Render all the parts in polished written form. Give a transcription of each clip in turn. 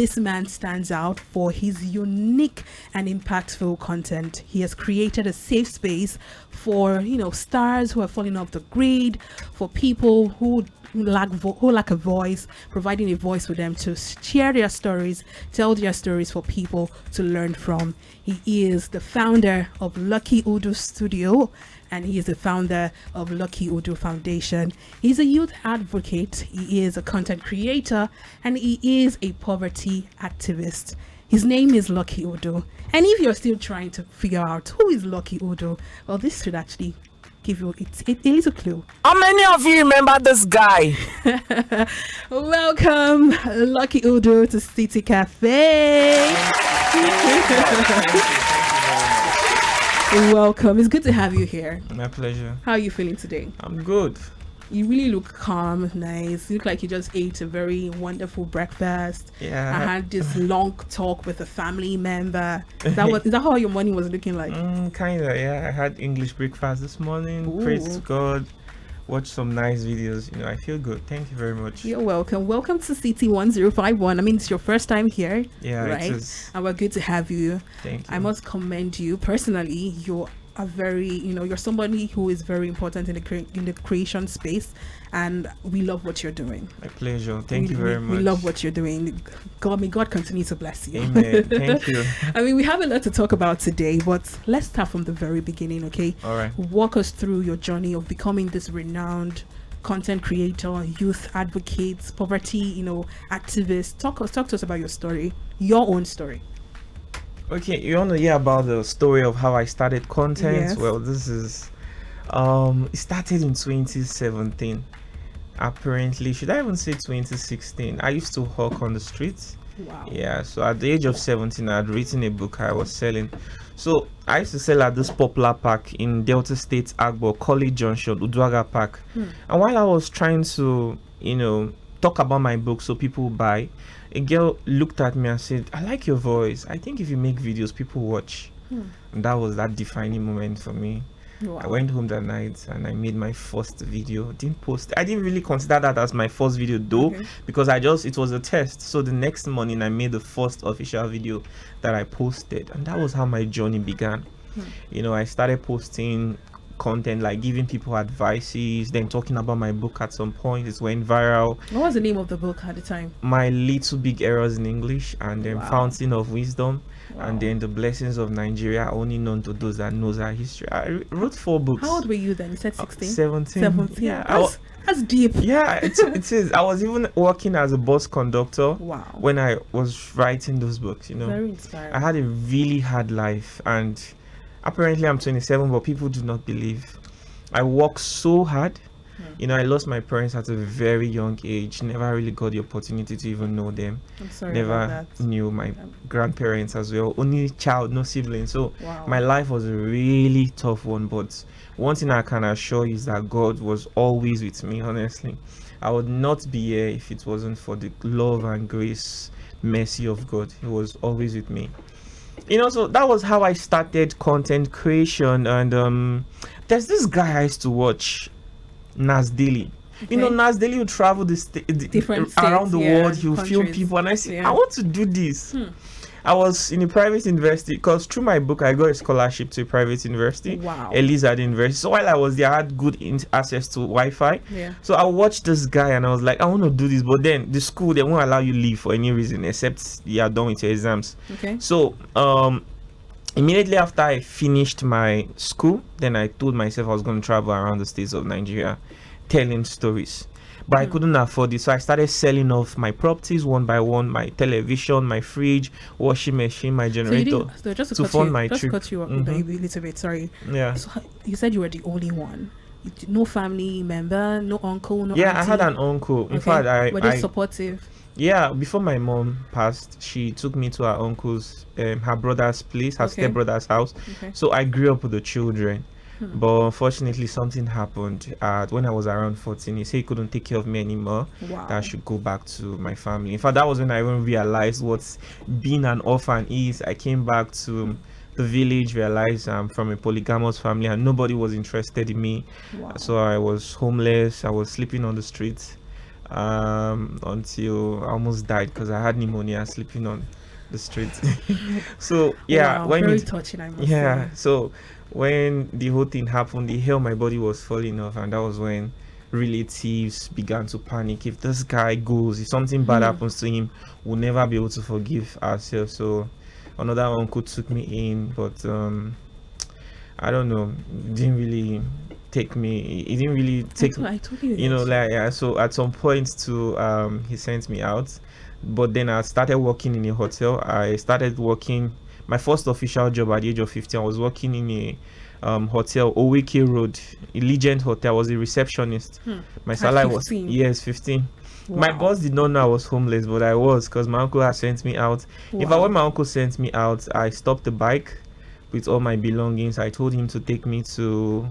this man stands out for his unique and impactful content. He has created a safe space for, stars who are falling off the grid, for people who lack a voice, providing a voice for them to share their stories, tell their stories for people to learn from. He is the founder of Lucky Udo Studio, and he is the founder of Lucky Udo Foundation. He's a youth advocate, he is a content creator, and he is a poverty activist. His name is Lucky Udo. And if you're still trying to figure out who is Lucky Udo, well, this should actually give you it is a clue. How many of you remember this guy? Welcome, Lucky Udo, to City Cafe. Welcome. It's good to have you here. My pleasure. How are you feeling today? I'm good. You really look calm, nice. You look like you just ate a very wonderful breakfast. Yeah. I had this long talk with a family member. Is that how your morning was looking like? Kinda, yeah. I had English breakfast this morning. Ooh. Praise to God. Watch some nice videos. I feel good. Thank you very much. You're welcome. Welcome to City 1051. I mean, it's your first time here. Yeah, right? it is. And we're good to have you. Thank you. I must commend you personally. You're a very, you're somebody who is very important in the creation space, and we love what you're doing. My pleasure. Thank you very much. We love what you're doing. May God continue to bless you. Amen. Thank you. I mean, we have a lot to talk about today, but let's start from the very beginning, okay? All right. Walk us through your journey of becoming this renowned content creator, youth advocate, poverty, activist. Talk to us about your story, your own story. Okay, you want to hear about the story of how I started content? Yes. Well, this is it started in 2017. Apparently, should I even say 2016? I used to hawk on the streets. Wow. Yeah, so at the age of 17, I had written a book I was selling. So I used to sell at this popular park in Delta State, Agbo, College Junction, Uduaga Park. And while I was trying to, talk about my book so people buy, a girl looked at me and said, "I like your voice. I think if you make videos, people watch." And that was that defining moment for me. Wow. I went home that night and I made my first video. Didn't post. I didn't really consider that as my first video though, because it was a test. So the next morning I made the first official video that I posted, and that was how my journey began. I started posting content, like giving people advices, then talking about my book. At some point it went viral. What was the name of the book at the time? My Little Big Errors in English, and then Fountain of Wisdom. And then The Blessings of Nigeria, only known to those that knows our history. I wrote 4 books. How old were you then? You said 16? 17. 17. Yeah, that's deep. Yeah, it is. I was even working as a bus conductor when I was writing those books. Very inspiring. I had a really hard life, and apparently I'm 27, but people do not believe. I worked so hard. I lost my parents at a very young age. Never really got the opportunity to even know them. I'm sorry Never about that. knew my grandparents as well. Only child, no siblings. So my life was a really tough one. But one thing I can assure you is that God was always with me, honestly. I would not be here if it wasn't for the love and grace, mercy of God. He was always with me. So that was how I started content creation. And there's this guy I used to watch, Nas Daily. Nas Daily will travel different states, around the world. He'll film people, and I say, I want to do this. I was in a private university because through my book I got a scholarship to a private university, Elizad University. So while I was there, I had good access to Wi-Fi. So I watched this guy and I was like, I want to do this, but then the school, they won't allow you leave for any reason except you are done with your exams. So immediately after I finished my school, then I told myself I was going to travel around the states of Nigeria telling stories. But I couldn't afford it, so I started selling off my properties one by one, my television, my fridge, washing machine, my generator, to fund my trip. Just cut you up a little bit, sorry. Yeah. So you said you were the only one. No family member, no uncle, no auntie? I had an uncle. In fact, were they supportive? Yeah, before my mom passed, she took me to her uncle's, her brother's place, her stepbrother's house. So I grew up with the children. But unfortunately, something happened when I was around 14. He said he couldn't take care of me anymore. That I should go back to my family. In fact, that was when I even realized what being an orphan is. I came back to the village, realized I'm from a polygamous family and nobody was interested in me. So I was homeless. I was sleeping on the streets. until I almost died because I had pneumonia sleeping on the street. So yeah, wow, when very it, touching, I must yeah, say. so when the whole thing happened, the hell my body was falling off, and that was when relatives began to panic. If this guy goes, if something bad happens to him, we'll never be able to forgive ourselves. So another uncle took me in, but I don't know, didn't really take me. He didn't really take, I totally you know, get like yeah. So at some point, to he sent me out, but then I started working in a hotel. I started working my first official job at the age of 15. I was working in a hotel, Oweke Road, a Legend Hotel. I was a receptionist. My At salary was 15? yes, 15. My Wow. boss did not know I was homeless, but I was, because my uncle had sent me out. In fact, Wow. when my uncle sent me out, I stopped the bike with all my belongings. I told him to take me to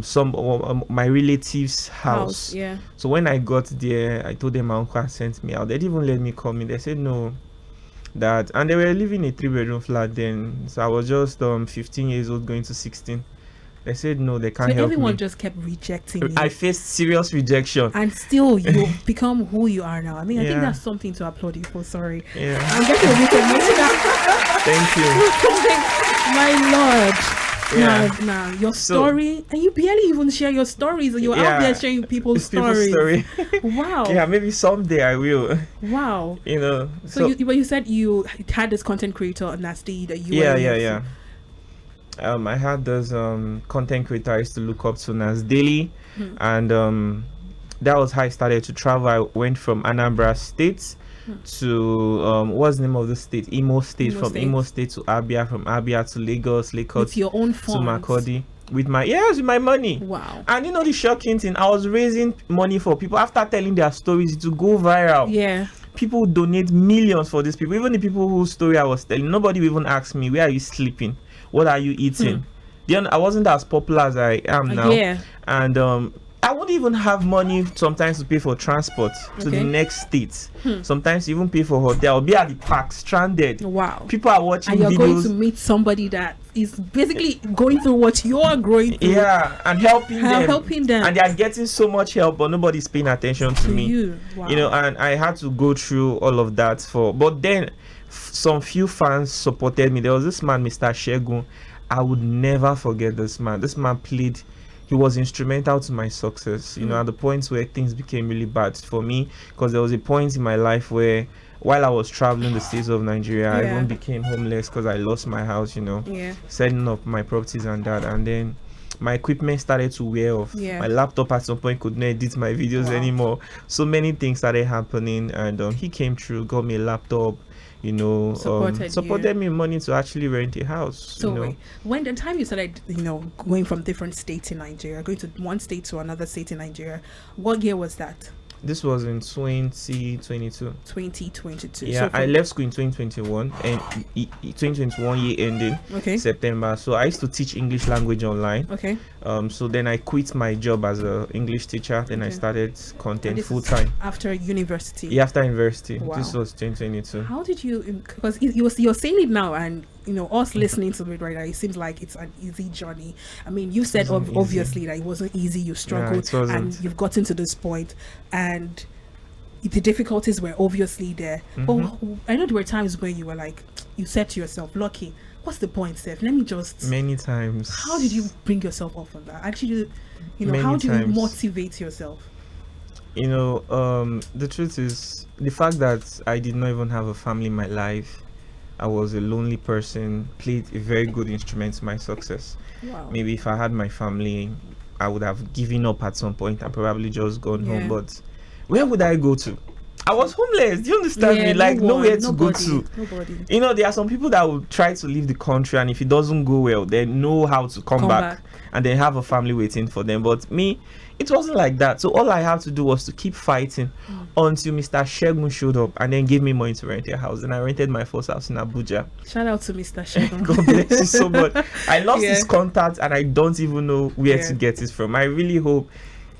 some my relatives' house. Yeah. So when I got there, I told them my uncle had sent me out. They didn't even let me come in. They said no, that, and they were living in a 3-bedroom flat then. So I was just 15 years old, going to 16. They said no, they can't So help everyone me. just kept rejecting you. I faced serious rejection. And still, you've become who you are now. I mean, I think Yeah. that's something to applaud you for. Sorry. Yeah. I'm getting a bit emotional. Thank you. My Lord. Yeah. Now, your story, and you barely even share your stories. You're out there sharing people's It's people's stories. story. Wow. Yeah, maybe someday I will. Wow. You know. So you said you had this content creator, Nasty, that you Yeah, were yeah, with. yeah. I had this content creator I used to look up to, Nas Daily, and that was how I started to travel. I went from Anambra State to what's the name of the state? Imo State. From Imo State to Abia, from Abia to Lagos, With your own to funds. Makurdi. With my money. Wow. And you know the shocking thing, I was raising money for people after telling their stories to go viral. Yeah. People donate millions for these people. Even the people whose story I was telling, nobody will even ask me, where are you sleeping? What are you eating? Then I wasn't as popular as I am now. Yeah. And I wouldn't even have money sometimes to pay for transport to the next state. Sometimes even pay for hotel. I'll be at the park stranded. Wow. People are watching and you're videos. going to meet somebody that is basically going through what you're going through. Yeah, and helping them. And they are getting so much help, but nobody's paying attention to me. You. Wow. You know, and I had to go through all of that but then some few fans supported me. There was this man, Mr. Shegun. I would never forget this man. This man he was instrumental to my success, you know, at the point where things became really bad for me, because there was a point in my life where while I was traveling the states of Nigeria, I even became homeless because I lost my house, you know, setting up my properties and that, and then my equipment started to wear off. My laptop at some point could not edit my videos anymore. So many things started happening, and he came through, got me a laptop, you know, supported me money to actually rent a house. So you know. When the time you started, you know, going from different states in Nigeria, going to one state to another state in Nigeria, what year was that? This was in 2022. 2022. Yeah, I left school in 2021, and 2021 year ending September. So I used to teach English language online. Okay. So then I quit my job as a English teacher. Then I started content full time after university. Yeah, after university. Wow. This was 2022. How did you? Because you're saying it now, and you know, us listening to it right now, it seems like it's an easy journey. I mean, you said obviously that it wasn't easy. You struggled, and you've gotten to this point, and the difficulties were obviously there. But I know there were times where you were like, you said to yourself, "Lucky, what's the point, Steph? Let me just." Many times. How did you bring yourself off on that? Actually, you know, how do you motivate yourself? You know, the truth is, the fact that I did not even have a family in my life, I was a lonely person, played a very good instrument to my success. Wow. Maybe if I had my family, I would have given up at some point and probably just gone home. But where would I go to? I was homeless. Do you understand me? Like nowhere to go to. Nobody. You know, there are some people that will try to leave the country, and if it doesn't go well, they know how to come back and they have a family waiting for them. But me, it wasn't like that. So all I had to do was to keep fighting until Mr. Shegun showed up and then gave me money to rent a house. And I rented my first house in Abuja. Shout out to Mr. Shegun. God bless you so much. I lost his contact and I don't even know where to get it from. I really hope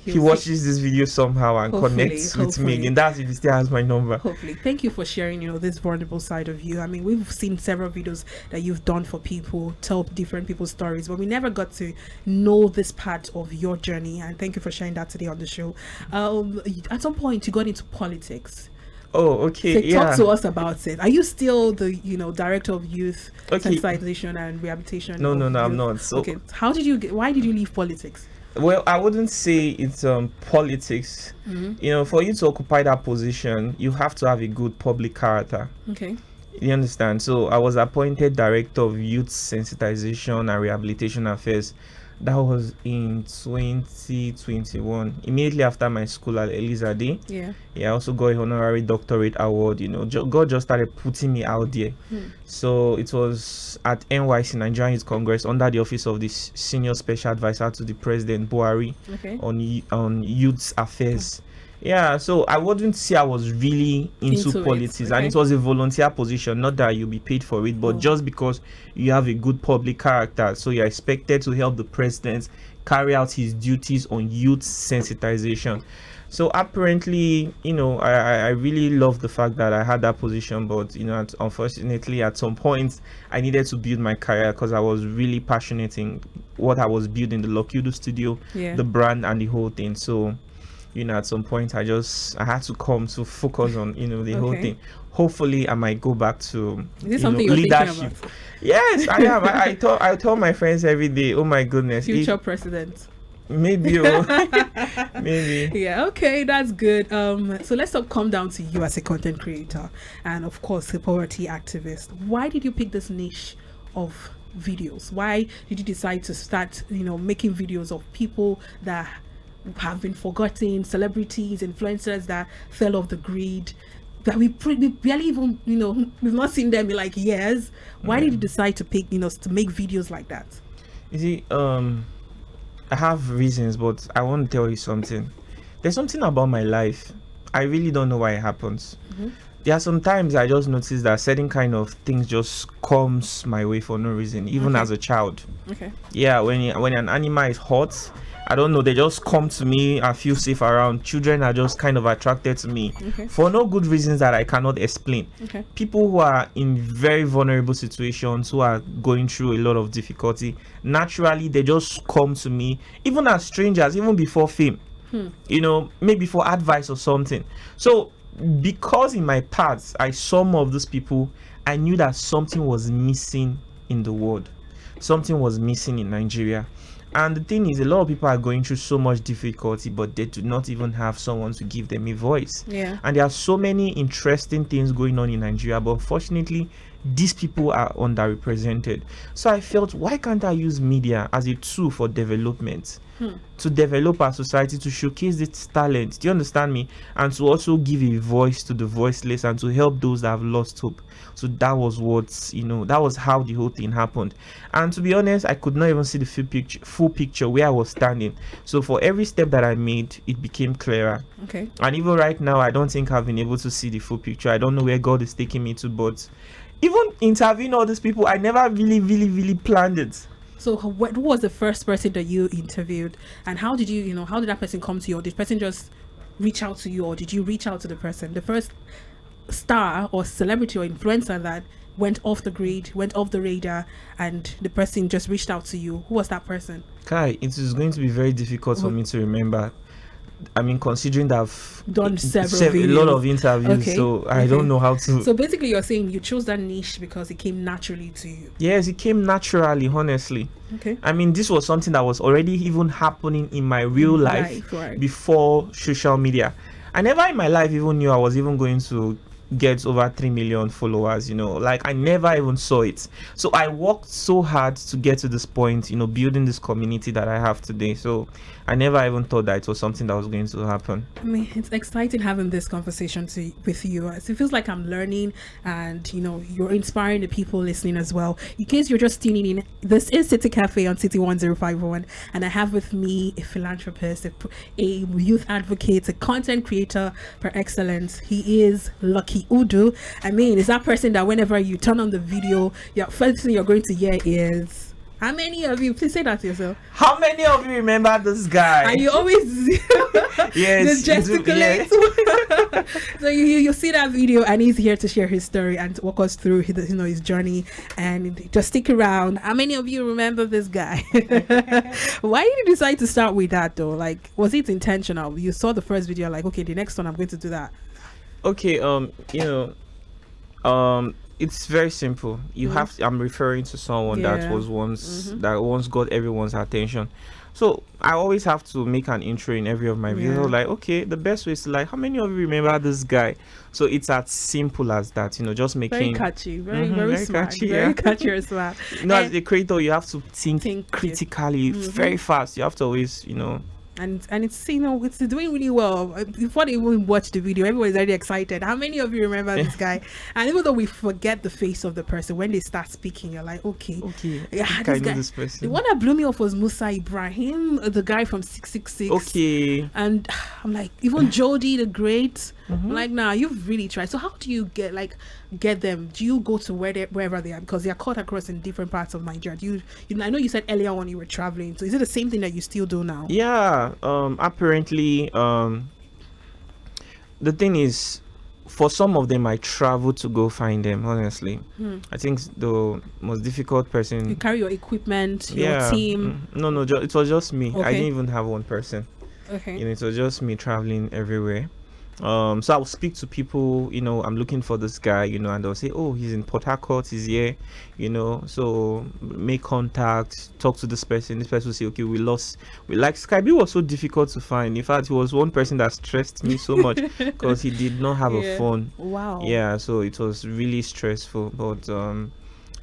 he watches this video somehow and connects with me again. That's if he still has my number. Hopefully. Thank you for sharing, this vulnerable side of you. I mean, we've seen several videos that you've done for people, tell different people's stories, but we never got to know this part of your journey. And thank you for sharing that today on the show. At some point, you got into politics. Oh, okay. So talk to us about it. Are you still the, director of youth sensitization and rehabilitation? No, I'm not. So, okay. Why did you leave politics? Well, I wouldn't say it's politics. For you to occupy that position, you have to have a good public character. Okay. You understand? So I was appointed director of youth sensitization and rehabilitation affairs. That was in 2021, immediately after my school at Elizade. Yeah, I also got a honorary doctorate award. God just started putting me out there. So it was at NYC, Nigerian Youth Congress, under the office of the senior special advisor to the president, Buhari, on youth affairs. Yeah, so I wouldn't say I was really into politics, and it was a volunteer position, not that you'll be paid for it, but just because you have a good public character, so you're expected to help the president carry out his duties on youth sensitization. So apparently, I really love the fact that I had that position, but unfortunately, at some point, I needed to build my career because I was really passionate in what I was building, the Locudo studio, the brand, and the whole thing. So at some point I had to come to focus on the whole thing. Hopefully I might go back to leadership. Yes, I am. I tell my friends every day, oh my goodness, future president. Maybe maybe. Yeah, okay, that's good. So let's come down to you as a content creator and of course a poverty activist. Why did you pick this niche of videos? Why did you decide to start making videos of people that have been forgotten, celebrities, influencers that fell off the grid, that we barely even we've not seen them in like years? Why did you decide to pick to make videos like that? You see, I have reasons, but I want to tell you something. There's something about my life, I really don't know why it happens. There are sometimes I just notice that certain kind of things just comes my way for no reason, even as a child. Yeah, when an animal is hot, I don't know, they just come to me. I feel safe around. Children are just kind of attracted to me for no good reasons that I cannot explain. People who are in very vulnerable situations, who are going through a lot of difficulty, naturally they just come to me, even as strangers, even before fame, maybe for advice or something. So because in my past I saw more of those people, I knew that something was missing in the world, something was missing in Nigeria. And the thing is, a lot of people are going through so much difficulty, but they do not even have someone to give them a voice. And there are so many interesting things going on in Nigeria, but unfortunately these people are underrepresented. So I felt, why can't I use media as a tool for development, to develop our society, to showcase its talent, do you understand me, and to also give a voice to the voiceless and to help those that have lost hope. So that was that was how the whole thing happened. And to be honest, I could not even see the full picture where I was standing. So for every step that I made, it became clearer. And even right now, I don't think I've been able to see the full picture. I don't know where God is taking me to, but even interviewing all these people, I never really planned it. So who was the first person that you interviewed, and how did you how did that person come to you? Or did the person just reach out to you, or did you reach out to the person? The first star or celebrity or influencer that went off the grid, went off the radar, and the person just reached out to you, who was that person? Kai, it is going to be very difficult for me to remember. I mean, considering that I've done a lot of interviews, so I don't know how to. So basically you're saying you chose that niche because it came naturally to you? Yes, it came naturally, honestly. I mean, this was something that was already even happening in my real life before social media. I never in my life even knew I was even going to get over 3 million followers, like I never even saw it. So I worked so hard to get to this point, building this community that I have today. So I never even thought that it was something that was going to happen. I mean, it's exciting having this conversation with you. It feels like I'm learning, and you're inspiring the people listening as well. In case you're just tuning in, this is City Cafe on City 105.1, and I have with me a philanthropist, a youth advocate, a content creator per excellence. He is Lucky Udu. I mean, is that person that whenever you turn on the video, first thing you're going to hear is How many of you, please say that to yourself. How many of you remember this guy? And you always yes, just gesticulate. Yeah. So you see that video, and he's here to share his story and walk us through his, his journey. And just stick around. How many of you remember this guy? Why did you decide to start with that though? Like, was it intentional? You saw the first video, like, okay, the next one I'm going to do that. Okay, it's very simple. You have to, I'm referring to someone that was once that once got everyone's attention. So I always have to make an intro in every of my videos. Like, okay, the best way is to, like, how many of you remember this guy? So it's as simple as that, just making very catchy, very smart, catchy, very catchy as well. As a creator, you have to think critically, very fast. You have to always, And it's it's doing really well. Before they even watch the video, everybody's already excited. How many of you remember this guy? And even though we forget the face of the person, when they start speaking, you're like, okay, yeah, this person. The one that blew me off was Musa Ibrahim, the guy from 666. Okay. And I'm like, even Jody the Great. I'm like, nah, you've really tried. So how do you get them? Do you go to wherever they are, because they are cut across in different parts of Nigeria? Do you I know you said earlier on you were traveling, so is it the same thing that you still do now? Yeah, apparently, the thing is, for some of them I travel to go find them. Honestly, I think the most difficult person, you carry your equipment, your team. No, it was just me. I didn't even have one person. Okay. It was just me traveling everywhere. So I will speak to people, I'm looking for this guy, and they'll say, oh, he's in Port Harcourt, he's here, so make contact, talk to this person will say, okay, like Skype was so difficult to find. In fact, he was one person that stressed me so much because he did not have a phone. Wow. Yeah, so it was really stressful. But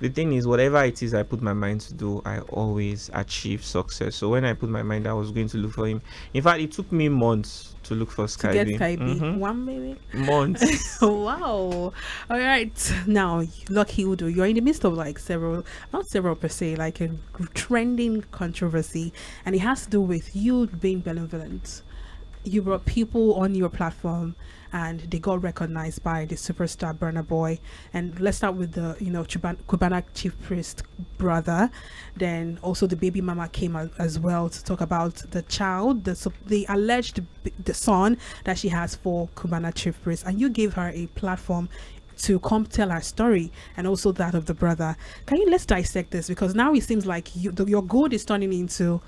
the thing is, whatever it is I put my mind to do, I always achieve success. So when I put my mind, I was going to look for him. In fact, it took me months to look for Skype. To get Skype. 1 minute. Months. Wow. All right. Now, Lucky Udo, you're in the midst of not several per se, like a trending controversy, and it has to do with you being benevolent. You brought people on your platform and they got recognized by the superstar Burnaboy. And let's start with the Cubana chief priest brother. Then also the baby mama came as well to talk about the child, the alleged the son that she has for Cubana chief priest, and you gave her a platform to come tell her story, and also that of the brother. Let's dissect this, because now it seems like your good is turning into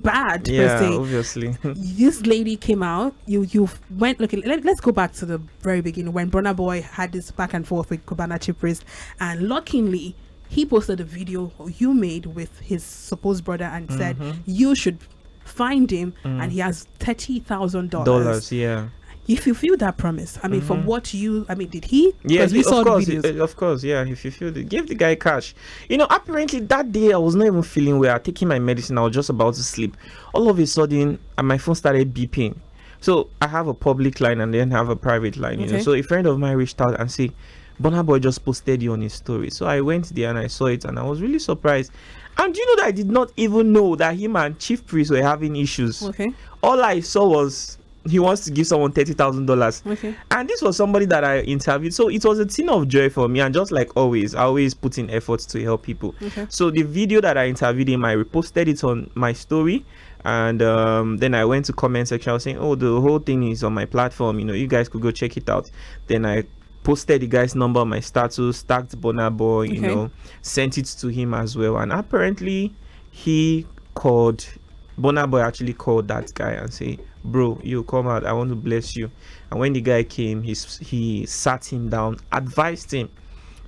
bad. Yeah, per se. obviously. This lady came out, you went looking. Let's go back to the very beginning when Burnaboy had this back and forth with Cubana chief priest, and luckily he posted a video you made with his supposed brother and said you should find him, and he has $30,000. Yeah. If you feel that promise, from what did he? Yeah, we saw of course, the videos. Of course, yeah. If you feel it, give the guy cash. Apparently that day I was not even feeling well. Taking my medicine, I was just about to sleep. All of a sudden, my phone started beeping. So I have a public line and then have a private line. So a friend of mine reached out and said, Burnaboy just posted you on his story. So I went there and I saw it, and I was really surprised. And you know that I did not even know that him and Chief Priest were having issues. Okay. All I saw was he wants to give someone $30,000. Okay. And this was somebody that I interviewed. So it was a thing of joy for me. And just like always, I always put in efforts to help people. Okay. So the video that I interviewed him, I reposted it on my story. And then I went to comment section. I was saying, oh, the whole thing is on my platform. You guys could go check it out. Then I posted the guy's number on my status, tagged Burnaboy, sent it to him as well. And apparently Burnaboy actually called that guy and say, bro, you come out, I want to bless you. And when the guy came, he sat him down, advised him,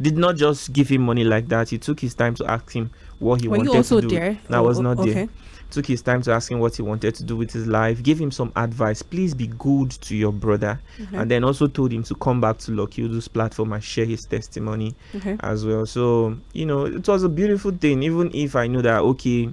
did not just give him money like that. He took his time to ask him what he wanted to do. Were you also there? No, I was not there. Okay. Took his time to ask him what he wanted to do with his life, gave him some advice. Please be good to your brother. And then also told him to come back to Lucky Udo's platform and share his testimony as well. So, it was a beautiful thing, even if I knew that, okay,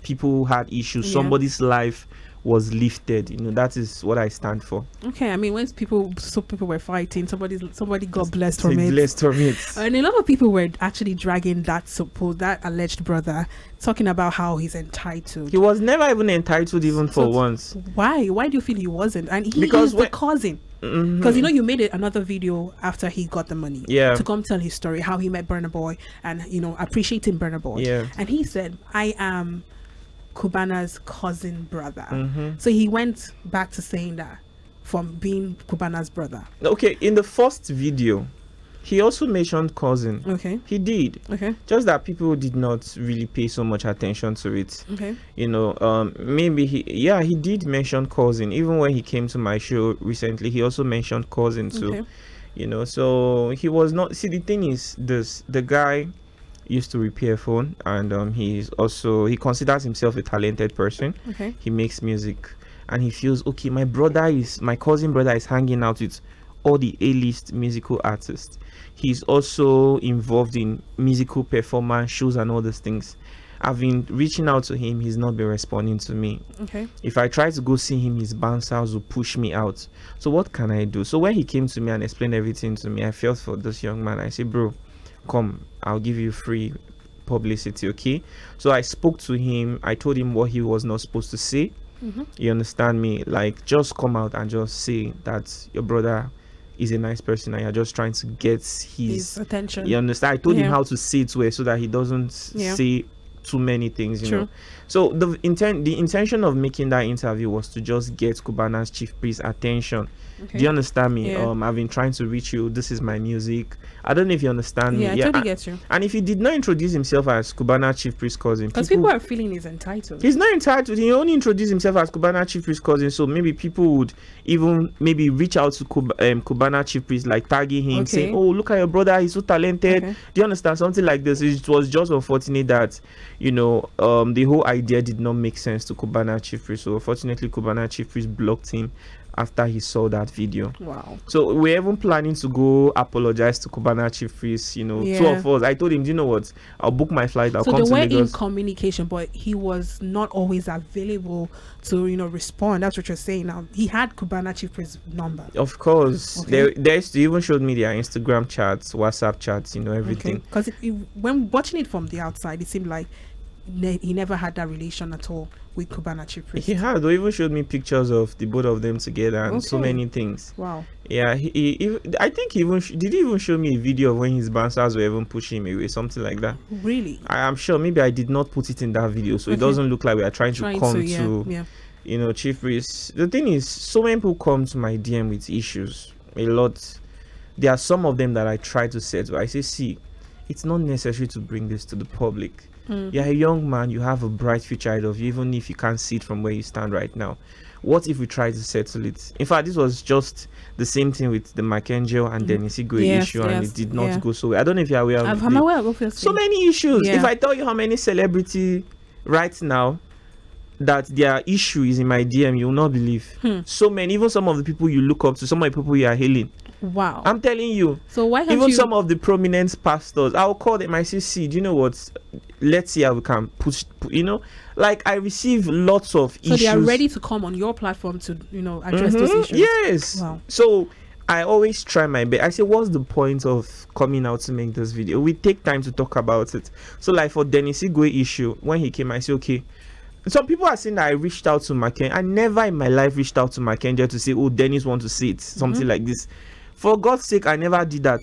people had issues, somebody's life was lifted. That is what I stand for. Okay, when people were fighting, somebody got blessed from it. Blessed from it. And a lot of people were actually dragging that alleged brother, talking about how he's entitled. He was never even entitled, even for once. Why do you feel he wasn't? And because he's the cousin. Because you know, you made another video after he got the money, Yeah. to come tell his story, how he met Burnaboy, and you know, appreciating Burnaboy. Yeah. And he said, I am Cubana's cousin brother. Mm-hmm. So he went back to saying that from being Cubana's brother. Okay, in the first video, he also mentioned cousin. Okay. He did. Okay. Just that people did not really pay so much attention to it. Okay. You know, maybe he did mention cousin. Even when he came to my show recently, he also mentioned cousin too. Okay. You know, so he was not. See, the thing is, the guy used to repair phone, and he considers himself a talented person. Okay. He makes music, and he feels okay. My cousin brother is hanging out with all the A-list musical artists. He's also involved in musical performance shows and all those things. I've been reaching out to him. He's not been responding to me. Okay. If I try to go see him, his bouncers will push me out. So what can I do? So when he came to me and explained everything to me, I felt for this young man. I said, bro, come, I'll give you free publicity, okay? So I spoke to him. I told him what he was not supposed to say. Mm-hmm. You understand me? Like, just come out and just say that your brother is a nice person and you're just trying to get his attention. You understand? I told him Yeah. how to say it well so that he doesn't say too many things, you True. know. So the intention of making that interview was to just get Cubana's chief priest attention. Okay. Do you understand me? Yeah. I've been trying to reach you. This is my music. I don't know if you understand Yeah, me. I totally get you. And if he did not introduce himself as Cubana chief priest cousin, Because people are feeling he's entitled. he's not entitled. He only introduced himself as Cubana chief priest cousin, so maybe people would even maybe reach out to Cubana chief priest, like tagging him, saying, "Oh, look at your brother, he's so talented." Okay. Do you understand? Something like this. It was just unfortunate that, you know, the whole idea did not make sense to Cubana chief priest. So unfortunately, Cubana chief priest blocked him after he saw that video. Wow. So we're even planning to go apologize to Cubana chief priest, you know, two of us. I told him, do you know what, I'll book my flight, I'll So come they to were Lagos. in communication, but he was not always available to, you know, respond. That's what you're saying now. He had Cubana chief priest's number. Of course. Okay. They even showed me their Instagram chats, WhatsApp chats, you know, everything. Because when watching it from the outside, it seemed like he never had that relation at all with Cubana chief priest. He had. They even showed me pictures of the both of them together and so many things. Wow. Yeah, I think he even did he even show me a video of when his bouncers were even pushing him away, something like that. Really? I am sure maybe I did not put it in that video, so it doesn't look like we are trying to come to you know, chief priest. The thing is, so many people come to my DM with issues. A lot. There are some of them that I try to settle. I say, see, it's not necessary to bring this to the public. You're a young man, you have a bright future ahead of you, even if you can't see it from where you stand right now. What if we try to settle it? In fact, this was just the same thing with the Mackenzie and Dennis Igwe issue, and it did not go so well. I don't know if you're aware of I'm aware of it. So many issues. If I tell you how many celebrity right now that their issue is in my DM, you will not believe. So many, even some of the people you look up to, some of the people you are hailing. Wow. I'm telling you. So why can't even some of the prominent pastors, I'll call them, I say, see, do you know what, let's see how we can push, you know, like I receive lots of issues. So they are ready to come on your platform to, you know, address those issues. Yes. Wow. So I always try my best. I say, what's the point of coming out to make this video? We take time to talk about it. So like for Dennis Igwe issue, when he came, I say, okay. Some people are saying that I reached out to Mackenzie. I never in my life reached out to Mackenzie to say, oh, Dennis want to see it, something like this. For God's sake, I never did that.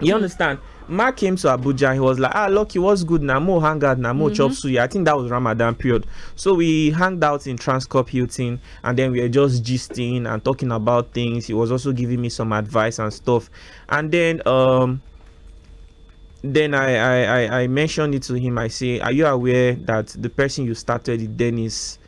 You understand? Mark came to Abuja. He was like, Lucky, what's good now? More hang out now, more chop suya. I think that was Ramadan period. So we hanged out in Transcorp Hilton, and then we were just gisting and talking about things. He was also giving me some advice and stuff. And then I mentioned it to him. I say, are you aware that the person you started with, Dennis,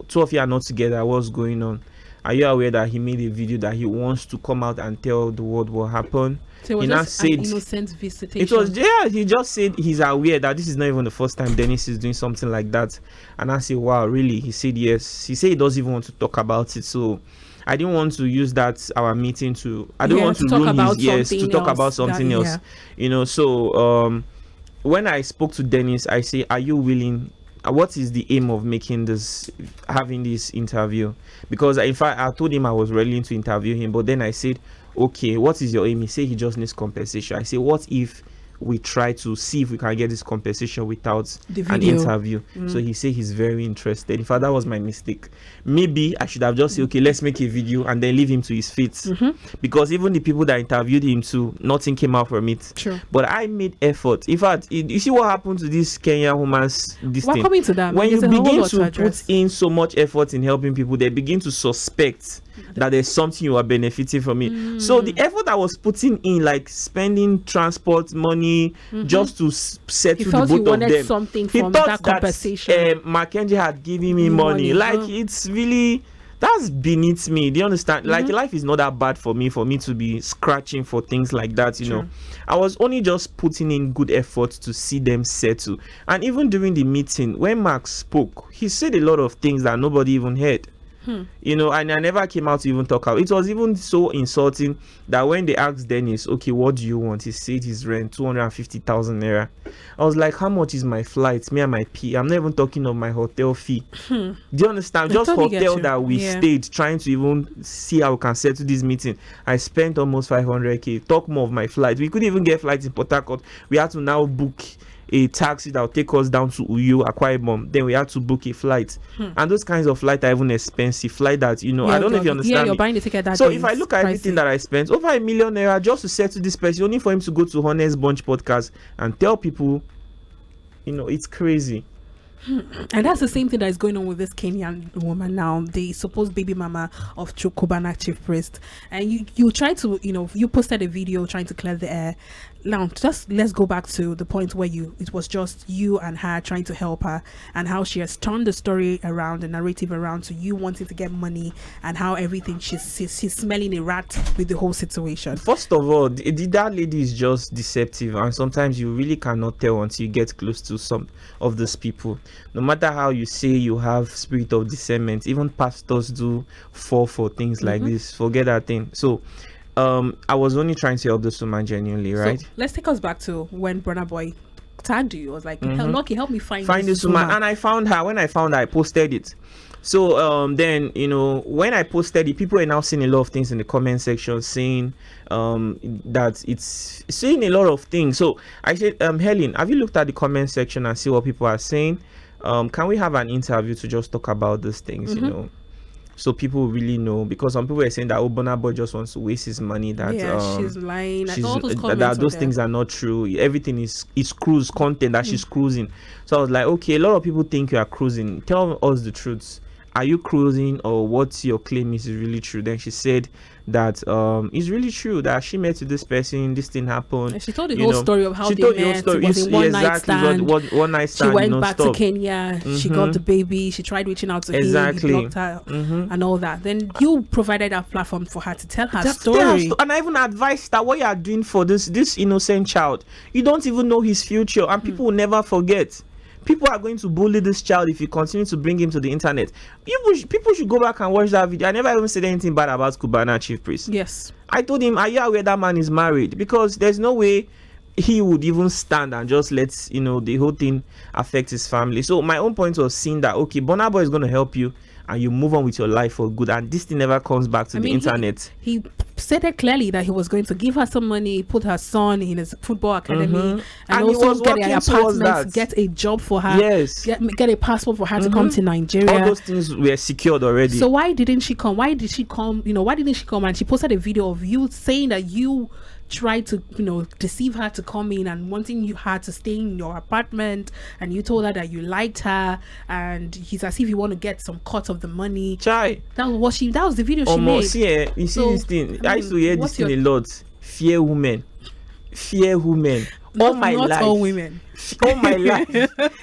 two of you are not together? What's going on? Are you aware that he made a video that he wants to come out and tell the world what happened? So it was just an innocent visitation. It was, he just said he's aware that this is not even the first time Dennis is doing something like that. And I said, wow, really? He said yes. He said he doesn't even want to talk about it. So I didn't want to use that our meeting to, I don't want to ruin his years to talk about something else. You know, so when I spoke to Dennis, I say, are you willing? What is the aim of having this interview? Because in fact, I told him I was willing to interview him, but then I said, okay, what is your aim? He said he just needs compensation. I say, what if we try to see if we can get this compensation without The an video. interview. So he said he's very interested. In fact, that was my mistake. Maybe I should have just said, okay, let's make a video and then leave him to his fate. Because even the people that interviewed him too, nothing came out from it. Sure. But I made effort. In fact, you see what happened to this Kenyan woman's this We're thing. coming to that. When you There's a whole begin lot to address. put in so much effort in helping people, they begin to suspect that there's something you are benefiting from it. So the effort I was putting in, like spending transport money just to settle He the felt he both of wanted them, something he from thought that compensation. Mackenzie had given me money. Like it's really, that's beneath me. Do you understand? Like life is not that bad for me to be scratching for things like that, you know. I was only just putting in good effort to see them settle. And even during the meeting, when Mark spoke, he said a lot of things that nobody even heard. You know, and I never came out to even talk out. It was even so insulting that when they asked Dennis, okay, what do you want? He said his rent 250,000 naira. I was like, how much is my flight? Me and my P. I'm not even talking of my hotel fee. Do you understand? Just hotel that we stayed, trying to even see how we can settle this meeting. I spent almost 500k. Talk more of my flight. We couldn't even get flights in Port Harcourt. We had to now book a taxi that will take us down to Uyo, Akwa Ibom. Then we had to book a flight, and those kinds of flights are even expensive. Flight that, you know, I don't know if you understand. Yeah, you're me. buying the ticket that So day, if I look at everything that I spent, over £1 million naira just to settle this person, only for him to go to Honest Bunch podcast and tell people, you know, it's crazy. And that's the same thing that is going on with this Kenyan woman now, the supposed baby mama of Cubana chief priest. And you try to, you know, you posted a video trying to clear the air. Now, just let's go back to the point where it was just you and her trying to help her, and how she has turned the story around, the narrative around to you wanting to get money, and how everything she's smelling a rat with the whole situation. First of all, that lady is just deceptive, and sometimes you really cannot tell until you get close to some of those people. No matter how you say you have spirit of discernment, even pastors do fall for things like this. Forget that thing. So I was only trying to help this woman genuinely, right? So let's take us back to when Burnaboy tagged you. I was like, Lucky, help me find this woman. And I found her. When I found her, I posted it. So then, you know, when I posted it, people are now seeing a lot of things in the comment section saying that it's saying a lot of things. So I said, Helen, have you looked at the comment section and see what people are saying? Can we have an interview to just talk about these things, you know? So people really know, because some people are saying that Burnaboy just wants to waste his money. That she's lying. All those comments that those things are not true. Everything is cruise content that she's cruising. So I was like, okay, a lot of people think you are cruising. Tell us the truth. Are you cruising, or what's your claim is really true? Then she said that it's really true that she met with this person, this thing happened. And she told the whole story of how they met. It was a one-night stand. One night stand. She went back to Kenya. She got the baby. She tried reaching out to him. He blocked her and all that. Then you provided a platform for her to tell her story. And I even advised that what you are doing for this innocent child, you don't even know his future, and people will never forget. People are going to bully this child if you continue to bring him to the internet. People should go back and watch that video. I never even said anything bad about Cubana chief priest. Yes. I told him, are you aware that man is married? Because there's no way he would even stand and just let, you know, the whole thing affect his family. So my own point was seeing that, okay, Burnaboy is going to help you and you move on with your life for good, and this thing never comes back to the internet. He said it clearly that he was going to give her some money, put her son in his football academy, and also get an apartment, get a job for her, get a passport for her to come to Nigeria. All those things were secured already. So why didn't she come? Why did she come? You know, why didn't she come? And she posted a video of you saying that you tried to, you know, deceive her to come in and wanting her to stay in your apartment, and you told her that you liked her, and he's as if you want to get some cut of the money. That was the video she made. See, you see this thing. I used to hear this thing a lot. Fear women. All my life,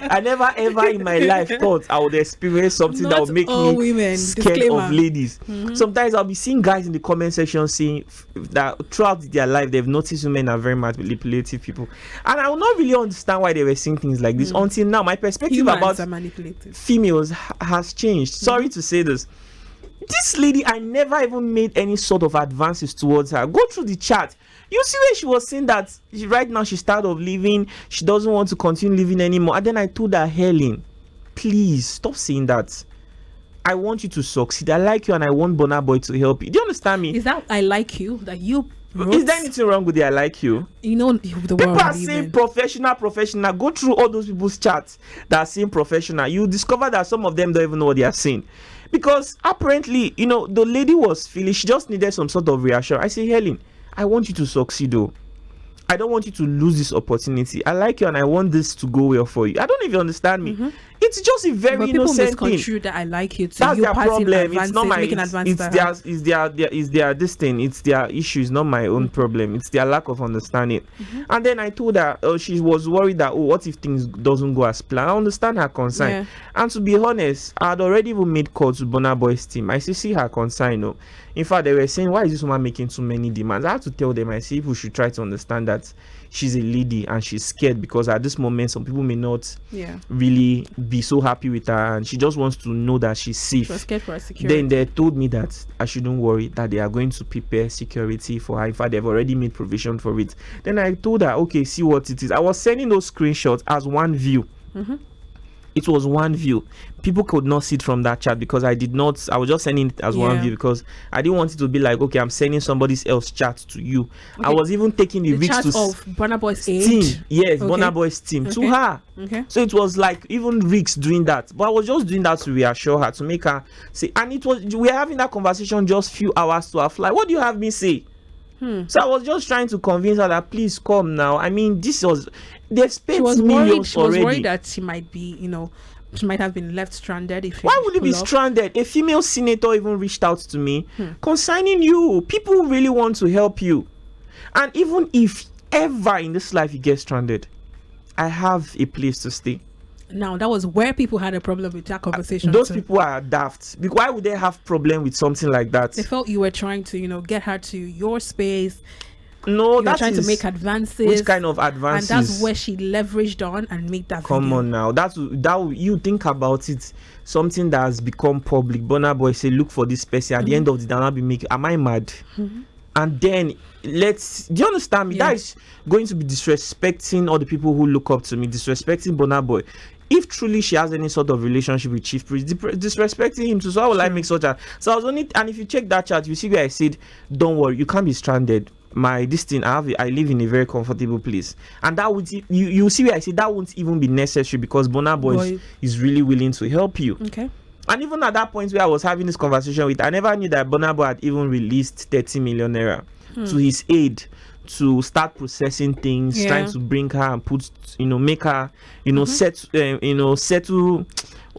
I never ever in my life thought I would experience something that would make me scared of ladies. Sometimes I'll be seeing guys in the comment section saying that throughout their life they've noticed women are very much manipulative people, and I will not really understand why they were saying things like this until now. My perspective about females has changed. Sorry to say this. This lady, I never even made any sort of advances towards her. Go through the chat. You see where she was saying that right now she's tired of living, she doesn't want to continue living anymore. And then I told her, Helen, please stop saying that. I want you to succeed. I like you and I want Burnaboy to help you. Do you understand me? Is that I like you? That you Is there anything wrong with it? I like you. You know the People world are we live saying in. professional. Go through all those people's chats that are saying professional. You discover that some of them don't even know what they are saying. Because apparently, you know, the lady was feeling, she just needed some sort of reassurance. I say, Helen, I want you to succeed though. I don't want you to lose this opportunity. I like you and I want this to go well for you. I don't know if you understand me. It's just a very But people innocent thing. misconstrue that I like you too. That's You their passing problem. It's not my. making advances It's to their. her. It's their this thing. It's their issue. It's not my own problem. It's their lack of understanding. And then I told her, she was worried that, what if things doesn't go as planned? I understand her concern. Yeah. And to be honest, I had already even made calls to Burnaboy's team. I see her concern. You know. In fact, they were saying, why is this woman making too many demands? I had to tell them, I see people should try to understand that she's a lady and she's scared because at this moment some people may not really be so happy with her, and she just wants to know that she's safe. She was scared for her security. Then they told me that I shouldn't worry, that they are going to prepare security for her. In fact, they've already made provision for it. Then I told her, okay, see what it is. I was sending those screenshots as one view. It was one view. People could not see it from that chat because I was just sending it as one view because I didn't want it to be like, okay, I'm sending somebody else's chat to you. I was even taking the risk chat to of Burnaboy's team. Yes, Burnaboy's team to her. So it was like even Rick's doing that. But I was just doing that to reassure her, to make her say, and we were having that conversation just few hours to her flight. What do you have me say? So I was just trying to convince her that please come now. I mean, they spent millions she was already. worried that she might be, she might have been left stranded. Why would it be stranded? A female senator even reached out to me concerning you. People really want to help you. And even if ever in this life you get stranded, I have a place to stay. Now, that was where people had a problem with that conversation. Those people are daft. Why would they have problem with something like that? They felt you were trying to, get her to your space. No, that's trying to make advances. Which kind of advances? And that's where she leveraged on and made that Come video. on now. That you think about it. Something that has become public. Burnaboy say, look for this person. At the end of the day, I'll be making. Am I mad? And then do you understand me? That is going to be disrespecting all the people who look up to me, disrespecting Burnaboy. If truly she has any sort of relationship with Chief Priest, disrespecting him too. So how will I make such a? So I was only, and if you check that chat, you see where I said, don't worry, you can't be stranded. I live in a very comfortable place, and that would you see where I said that won't even be necessary because Burnaboy is really willing to help you. Okay. And even at that point where I was having this conversation with, I never knew that Burnaboy had even released 30 million naira to his aid to start processing things, trying to bring her and make her, settle.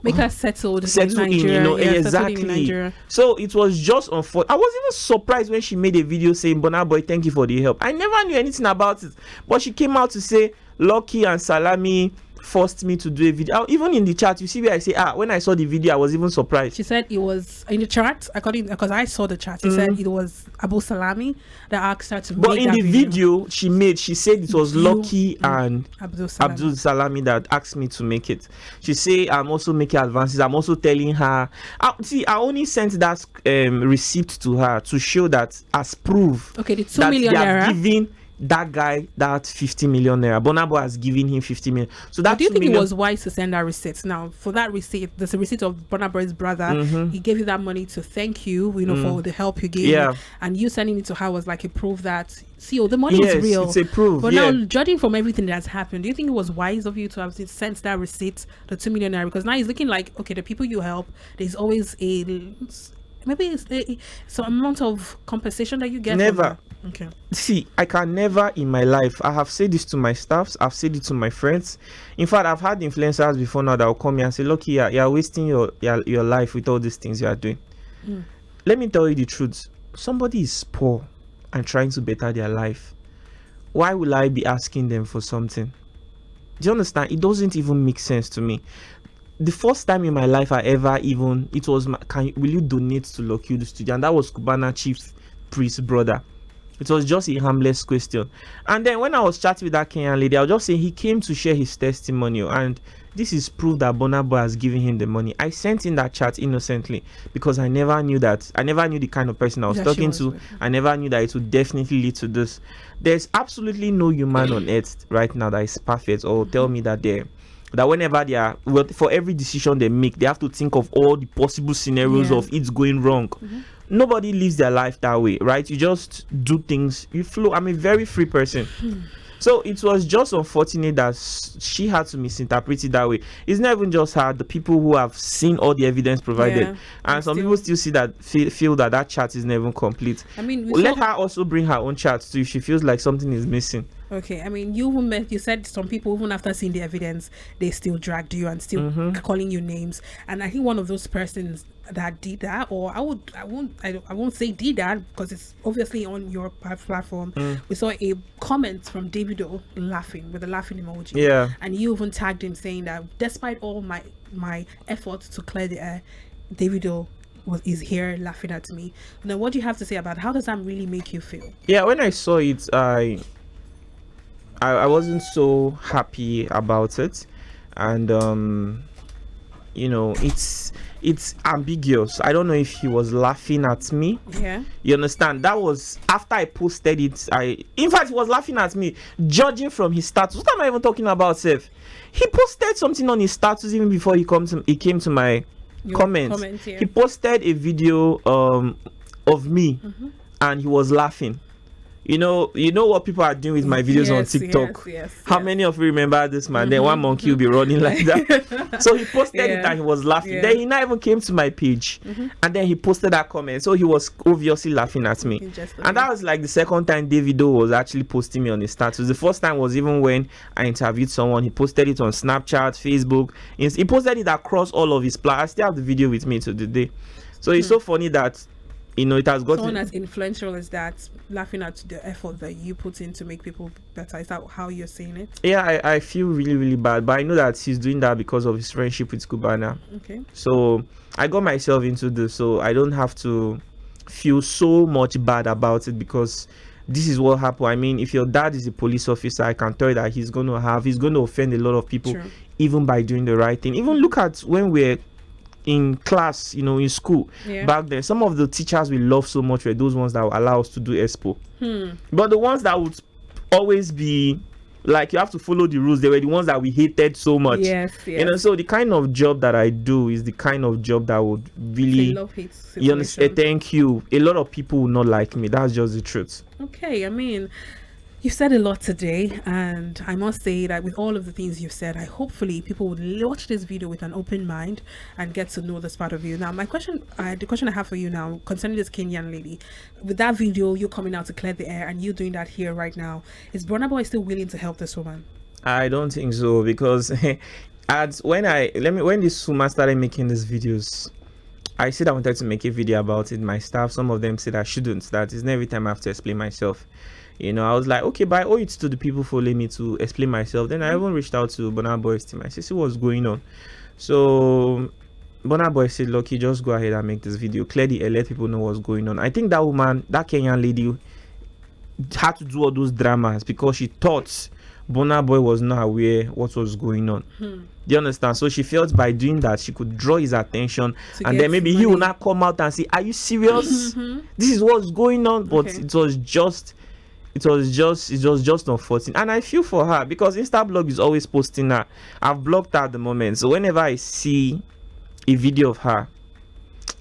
Make her settled in Nigeria. Exactly. So it was just unfortunate. I was even surprised when she made a video saying, Burnaboy, thank you for the help. I never knew anything about it. But she came out to say, Lucky and Salami forced me to do a video. Even in the chat, you see where I say, when I saw the video, I was even surprised. She said it was in the chat, because I saw the chat. She said it was Abu Salami that asked her to make that video. But in the video she said it was Lucky and Abdul Salami that asked me to make it. She said, I'm also making advances. I'm also telling her. I only sent that receipt to her to show that as proof. Okay, the 2 million naira. Giving that guy that 50 million naira. Burnaboy has given him 50 million. So that do you think it was wise to send that receipt? Now, for that receipt, there's a receipt of Burnaboy's brother. He gave you that money to thank you, for the help you gave. Yeah. And you sending it to her was like a proof that the money is real. It's a proof. But now, judging from everything that's happened, do you think it was wise of you to have sent that receipt, the 2 million naira? Because now it's looking like, okay, the people you help, there's always maybe it's some amount of compensation that you get. Never. Okay. See, I can never in my life. I have said this to my staffs. I've said it to my friends. In fact, I've had influencers before now that will come here and say, "Look, you're wasting your life with all these things you are doing." Let me tell you the truth. Somebody is poor and trying to better their life. Why will I be asking them for something? Do you understand? It doesn't even make sense to me. The first time in my life I ever it was, will you donate to Lokiudu Studio? And that was Cubana Chief Priest brother. It was just a harmless question. And then when I was chatting with that Kenyan lady, I was just saying he came to share his testimonial, and this is proof that Burnaboy has given him the money. I sent in that chat innocently because I never knew the kind of person I was talking to. I never knew that it would definitely lead to this. There's absolutely no human on earth right now that is perfect or tell me that whenever they are, for every decision they make, they have to think of all the possible scenarios of it going wrong. nobody lives their life that way, right? You just do things, you flow. I'm a very free person. So it was just unfortunate that she had to misinterpret it that way. It's not even just her, the people who have seen all the evidence provided. And some people still see that, feel that that chat is never complete. I mean, let her also bring her own chat too if she feels like something is missing. Okay, I mean, you said some people, even after seeing the evidence, they still dragged you and still calling you names. And I think one of those persons that did that, or I won't say did that because it's obviously on your platform. We saw a comment from Davido laughing with a laughing emoji. Yeah. And you even tagged him saying that despite all my efforts to clear the air, Davido is here laughing at me. Now, what do you have to say about how does that really make you feel? Yeah, when I saw it, I wasn't so happy about it, and you know, it's ambiguous. I don't know if he was laughing at me. Yeah, you understand? That was after I posted it. In fact, he was laughing at me, judging from his status. What am I even talking about, Seth? He posted something on his status even before he came to my comments. Yeah. He posted a video of me, and he was laughing. You know what people are doing with my videos on TikTok. How many of you remember this man? Then one monkey will be running like that. So he posted it and he was laughing. Then he not even came to my page, and then he posted that comment. So he was obviously laughing at me. And that was like the second time Davido was actually posting me on his status. The first time was even when I interviewed someone. He posted it on Snapchat, Facebook. He posted it across all of his platforms. I still have the video with me to the day. So it's so funny that, you know, it has got someone as influential as that laughing at the effort that you put in to make people better. Is that how you're saying it? Yeah, I feel really, really bad, but I know that he's doing that because of his friendship with Cubana. Okay. So I got myself into this, so I don't have to feel so much bad about it because this is what happened. I mean, if your dad is a police officer, I can tell you that he's going to offend a lot of people. True. Even by doing the right thing. Even look at when we're in class, you know, in school back then, some of the teachers we love so much were those ones that would allow us to do expo. But the ones that would always be like you have to follow the rules, they were the ones that we hated so much. Yes. You know, so the kind of job that I do is the kind of job that would really you understand. Thank you. A lot of people will not like me. That's just the truth. Okay, I mean, you've said a lot today, and I must say that with all of the things you've said, hopefully people would watch this video with an open mind and get to know this part of you. Now, the question I have for you now concerning this Kenyan lady, with that video, you coming out to clear the air and you doing that here right now, is Burnaboy still willing to help this woman? I don't think so, because when this woman started making these videos, I said I wanted to make a video about it. My staff, some of them said I shouldn't. That is not every time I have to explain myself. You know, I was like, okay, but I owe it to the people following me to explain myself. Then I even reached out to Burnaboy's team. I said, see what's going on. So Burnaboy said, look, you just go ahead and make this video. Clearly, let people know what's going on. I think that woman, that Kenyan lady, had to do all those dramas because she thought Burnaboy was not aware what was going on. Do you understand? So she felt by doing that she could draw his attention, and then maybe he will not come out and say, are you serious? This is what's going on. But it was just unfortunate, and I feel for her because Instablog is always posting her. I've blocked her at the moment, so whenever I see a video of her,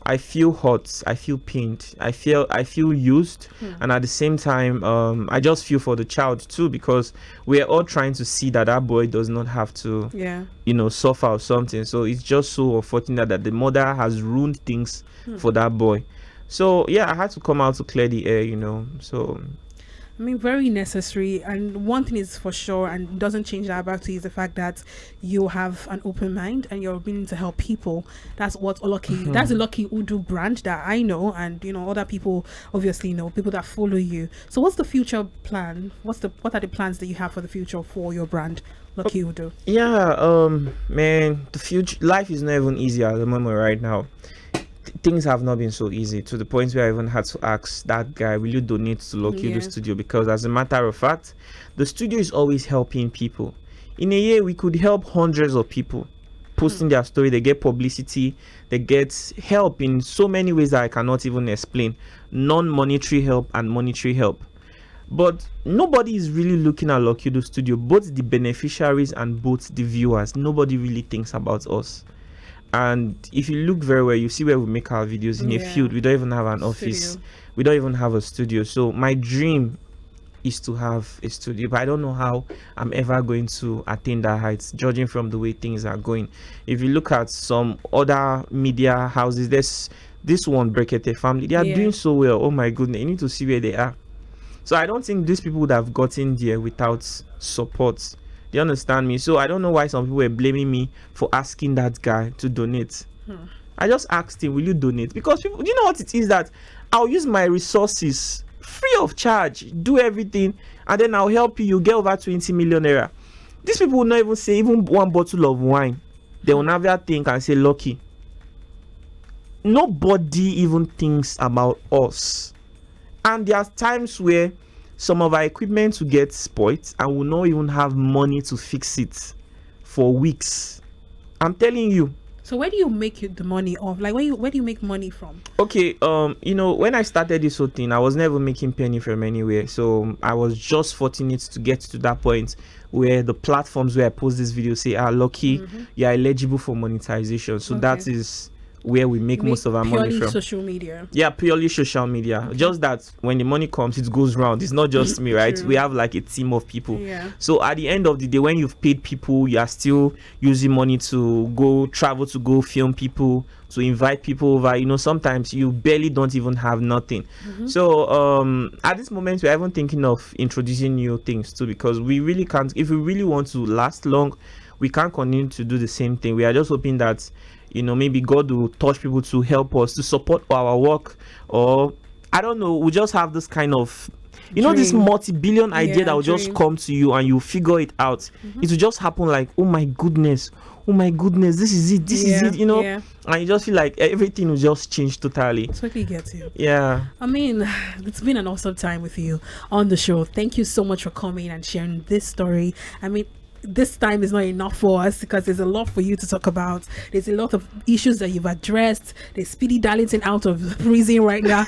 I feel hot, I feel pained, I feel used, and at the same time I just feel for the child too, because we're all trying to see that boy does not have to you know, suffer or something. So it's just so unfortunate that the mother has ruined things for that boy. So yeah, I had to come out to clear the air, you know. So I mean, very necessary. And one thing is for sure, and doesn't change that about you, is the fact that you have an open mind and you're willing to help people. That's what that's a Lucky Udu brand that I know, and you know, other people obviously know, people that follow you. So what's the future plan? What are the plans that you have for the future for your brand, Lucky Udu? Yeah, man, the future life is not even easy at the moment right now. Things have not been so easy, to the point where I even had to ask that guy, will you donate to Lucky Udu Studio? Because as a matter of fact, the studio is always helping people. In a year, we could help hundreds of people posting their story. They get publicity, they get help in so many ways that I cannot even explain. Non-monetary help and monetary help. But nobody is really looking at Lucky Udu Studio, both the beneficiaries and both the viewers. Nobody really thinks about us. And if you look very well, you see where we make our videos in a field. We don't even have an office. Studio. We don't even have a studio. So my dream is to have a studio, but I don't know how I'm ever going to attain that height, judging from the way things are going. If you look at some other media houses, there's this one, Brekete Family, they are doing so well. Oh my goodness, you need to see where they are. So I don't think these people would have gotten there without support. Do you understand me? So I don't know why some people were blaming me for asking that guy to donate. I just asked him, will you donate? Because people, do you know what it is, that I'll use my resources free of charge, do everything, and then I'll help you. You get over 20 million naira. These people will not even say even one bottle of wine. They will never think and say lucky. Nobody even thinks about us. And there are times where some of our equipment will get spoiled and we'll not even have money to fix it for weeks. I'm telling you. So where do you make the money off? Like where do you make money from? Okay, you know, when I started this whole thing, I was never making penny from anywhere. So I was just fortunate to get to that point where the platforms where I post this video say, lucky, you are eligible for monetization. So that is where we make most of our money from. Purely social media. Yeah, purely social media. Just that when the money comes, it goes round. It's not just me, right? We have like a team of people. So at the end of the day, when you've paid people, you are still using money to go travel, to go film people, to invite people over. You know, sometimes you barely don't even have nothing. So at this moment, we're even thinking of introducing new things too, because we really can't, if we really want to last long, we can't continue to do the same thing. We are just hoping that, you know, maybe God will touch people to help us, to support our work, or I don't know, we just have this kind of, you know, this multi-billion idea that will just come to you and you figure it out. It will just happen like, oh my goodness, this is it, you know, and you just feel like everything will just change totally. Totally get you. Yeah. I mean, it's been an awesome time with you on the show. Thank you so much for coming and sharing this story. I mean, this time is not enough for us because there's a lot for you to talk about. There's a lot of issues that you've addressed. There's Speedy Darlington out of prison right now.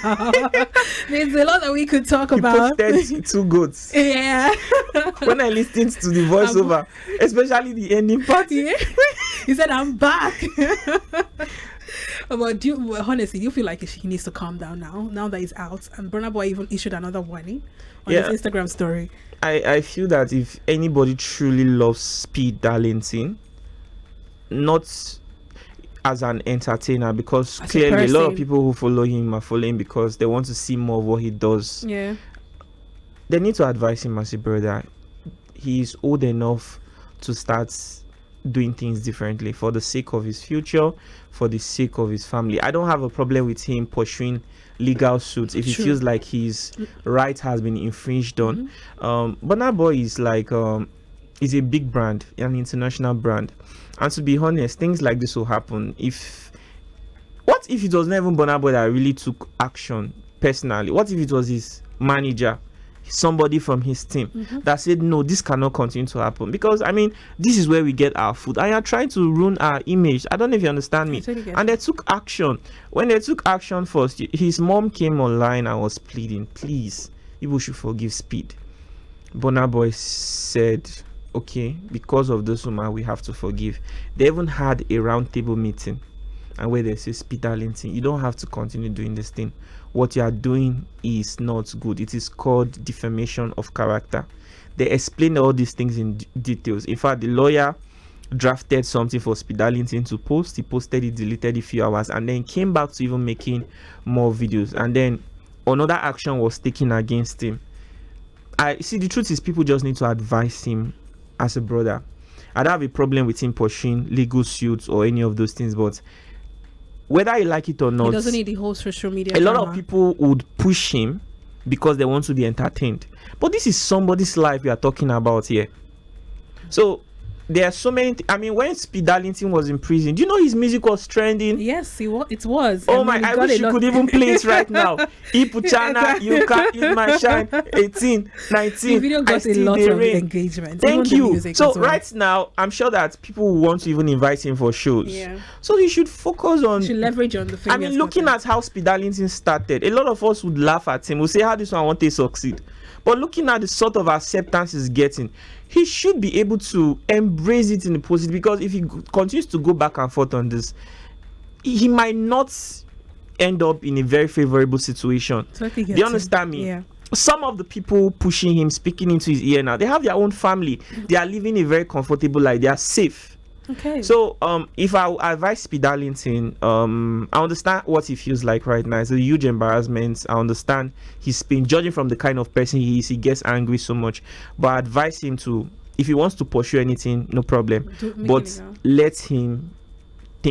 There's a lot that we could talk about. Posted 2 goats. Yeah. When I listened to the voiceover, especially the ending part, he said, "I'm back." But honestly, do you feel like he needs to calm down now that he's out? And Burnaboy even issued another warning on his Instagram story. I feel that if anybody truly loves Speed Darlington, not as an entertainer, because as clearly a lot of people who follow him are following because they want to see more of what he does. Yeah, they need to advise him as a brother. He is old enough to start doing things differently for the sake of his future, for the sake of his family. I don't have a problem with him pursuing legal suits if he feels like his right has been infringed on. Burnaboy is like is a big brand, an international brand, and to be honest, things like this will happen. What if it was not even Burnaboy that really took action personally? What if it was his manager, somebody from his team that said, no, this cannot continue to happen? Because I mean, this is where we get our food and you're trying to ruin our image. I don't know if you understand me. And they took action. When they took action first, his mom came online and was pleading, please, people should forgive Speed. Burnaboy said, okay, because of this woman we have to forgive. They even had a roundtable meeting and where they say, Speed Darlington, you don't have to continue doing this thing. What you are doing is not good. It is called defamation of character. They explained all these things in details. In fact, the lawyer drafted something for Speed Darlington to post. He posted it, deleted it a few hours, and then came back to even making more videos. And then another action was taken against him. I see, the truth is, people just need to advise him as a brother. I don't have a problem with him pursuing legal suits or any of those things, but whether you like it or not, he doesn't need the whole social media. A lot of people would push him because they want to be entertained. But this is somebody's life we are talking about here. So there are so many I mean, when Speed Darlington was in prison, do you know his music was trending? Yes, it was. Oh my, I wish you could even play it right now. Ipuchana, you can't use my shine. 18, 19. The video got a lot of engagement. Thank you. So right now, I'm sure that people will want to even invite him for shows. Yeah. So he should focus on. He should leverage on the thing. I mean, looking at how Speed Darlington started, a lot of us would laugh at him. We'll say, how this one won't succeed? But looking at the sort of acceptance he's getting, he should be able to embrace it in the positive, because if he continues to go back and forth on this, he might not end up in a very favorable situation. Do you understand me? Yeah. Some of the people pushing him, speaking into his ear now, they have their own family. They are living a very comfortable life. They are safe. Okay. So if I advise Speed Darlington, I understand what he feels like right now. It's a huge embarrassment. I understand his pain. Judging from the kind of person he is, he gets angry so much. But I advise him to, if he wants to pursue anything, no problem. But let him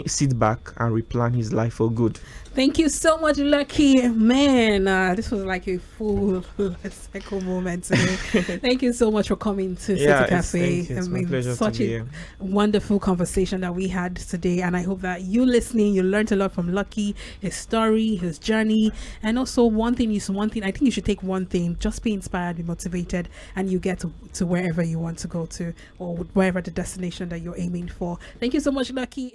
sit back and replan his life for good. Thank you so much, Lucky. Man, this was like a full cycle moment today. Thank you so much for coming to City Cafe. It's my pleasure. Such a wonderful conversation that we had today, and I hope that you listening, you learned a lot from Lucky, his story, his journey, and also one thing. I think you should take one thing: just be inspired, be motivated, and you get to wherever you want to go to, or wherever the destination that you're aiming for. Thank you so much, Lucky.